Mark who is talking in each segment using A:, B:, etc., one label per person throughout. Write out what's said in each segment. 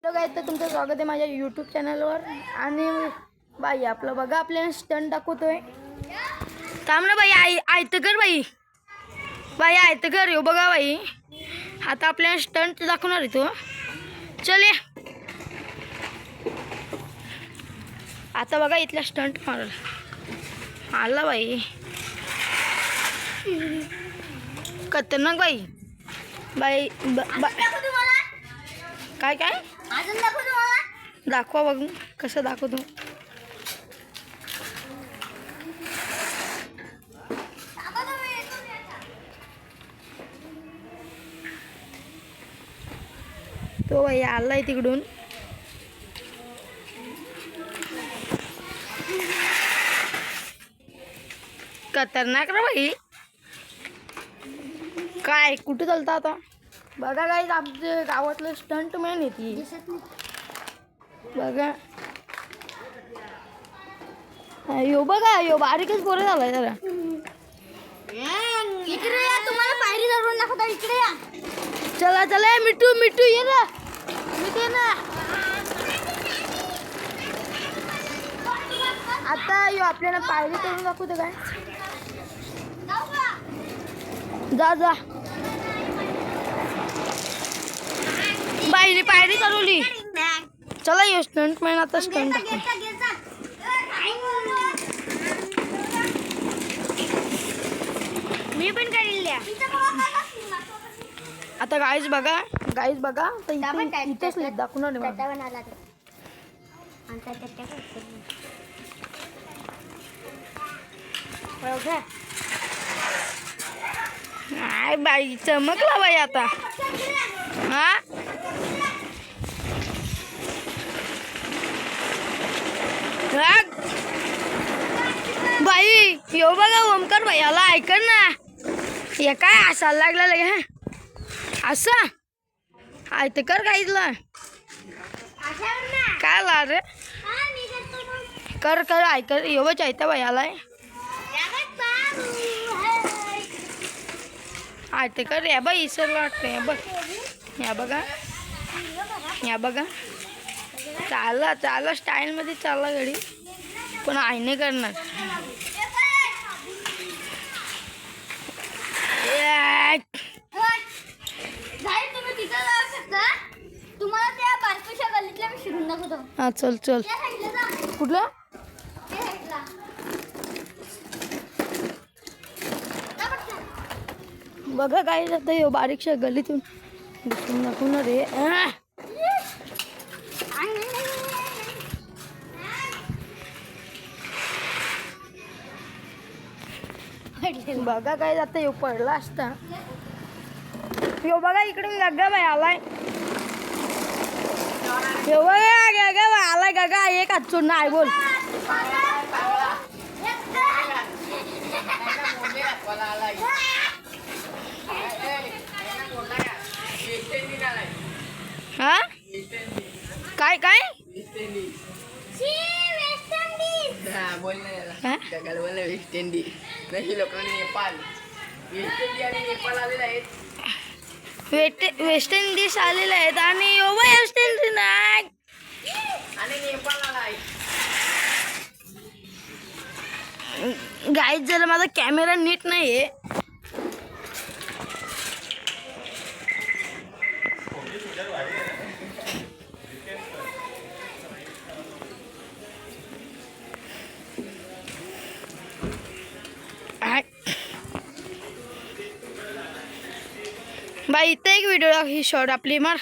A: Hello guys, तर तुमचं स्वागत आहे माझ्या यूट्यूब चॅनलवर. आणि बाई आपलं बघा, आपल्याला स्टंट दाखवतोय. थांब ना बाई, आयतं कर बाई, बाई आयतं कर. येऊ बघा बाई, आता आपल्याला स्टंट दाखवणार आहे तो. चल ये आता बघा, इथला स्टंट मारला आला बाई, खतरनाक बाई. बाई काय काय दाखवा बघू, कसं दाखवतो. तो बाई आलाय तिकडून. खतरनाक रे बाई. काय कुठे चालतं आता बघा गाईज, आमच्या गावातलं स्टंट मॅन येते बघा. यो बघा, यो बारीकच पोरं झालाय जरा.
B: इकडे या, तुम्हाला पायरी चढवून दाखवतो. इकडे या,
A: चला चला. मिठू मिठू ये ना, मिठू ये ना. आता यो आपल्याला पायरी चढवून दाखवतो काय. जा जा, बाईने पायरी चढवली. चला यो स्टंट मॅन आता स्टंट दाखव.
B: मी पण करेल.
A: आता गाईज बघा, गाईज बघा, इथेच दाखवणार नाही बाई. चमकला बाई आता. हा बाई, यो बघा ओमकार बाई आला. ऐकन ना, हे काय असायला लागला लगे. हा असं आयतं कर गाईजला. काय ला रे, कर कर ऐकर. एवढंच ऐतं बाई आलाय. आयतं कर. या बाई इसरला वाटतं. या बघ, या बघा, या बघा. चालला चालला स्टाईलमध्ये चालला गाडी, पण आईने करणार.
B: तुम्हाला त्या बारकोशा गल्लीतल्या मी शिरून दाखवतो.
A: हा चल चल. कुठलं बघा काय जातं. यो बारीकशा गल्लीतून दिसून दाखवणार रे. बघा काय जातं. यो पडला असता. यो बघा इकडून गग्गा बाई आलाय. यो बघा गग्गा बाई आलाय. गग्गा एक हात सोड ना. बोल हा काय काय वेस्ट इंडिज आलेले आहेत. आणि वेस्ट इंडिज नाही. गाईज जरा माझा कॅमेरा नीट नाहीये. बाई इथं एक व्हिडिओ ही शॉर्ट आपली मार.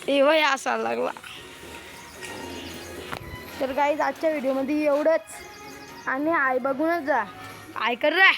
A: एवढं असायला लागला. तर गाईज आजच्या व्हिडिओमध्ये एवढंच. आणि आई बघूनच जा. आय कर रे.